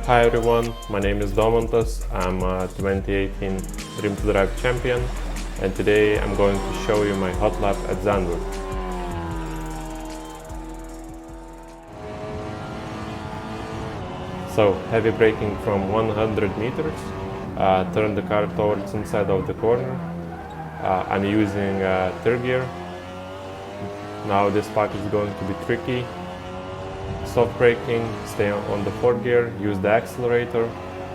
Hi everyone, my name is Domantas. I'm a 2018 Dream to Drive champion, and today I'm going to show you my hot lap at Zandvoort. So, heavy braking from 100 meters, turn the car towards inside of the corner. I'm using third gear. Now this part is going to be tricky. Soft braking, stay on the fourth gear, use the accelerator,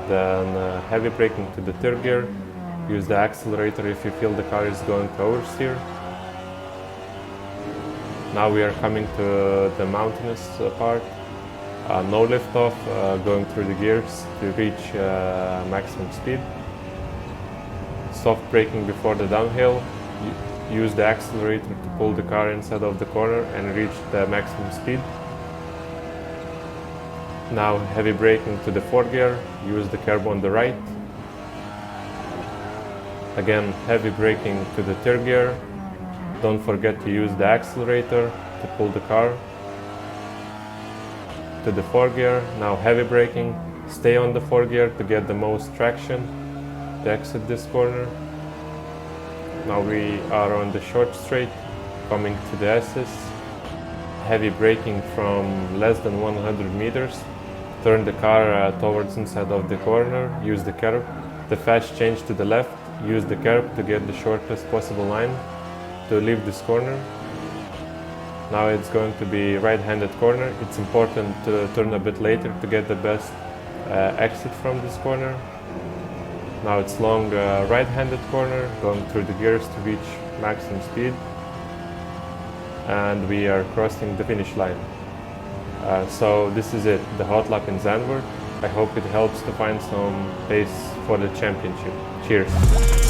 then heavy braking to the third gear, use the accelerator if you feel the car is going to oversteer. Now we are coming to the mountainous part. No lift off, going through the gears to reach maximum speed. Soft braking before the downhill, use the accelerator to pull the car inside of the corner and reach the maximum speed. Now heavy braking to the fourth gear, use the curb on the right. Again, heavy braking to the third gear. Don't forget to use the accelerator to pull the car to the fourth gear. Now heavy braking, stay on the fourth gear to get the most traction to exit this corner. Now we are on the short straight, coming to the S's. Heavy braking from less than 100 meters. Turn the car towards inside of the corner, use the curb. The fast change to the left, use the curb to get the shortest possible line to leave this corner. Now it's going to be right-handed corner. It's important to turn a bit later to get the best exit from this corner. Now it's long right-handed corner, going through the gears to reach maximum speed. And we are crossing the finish line. So this is it, the hot lap in Zandvoort. I hope it helps to find some pace for the championship. Cheers!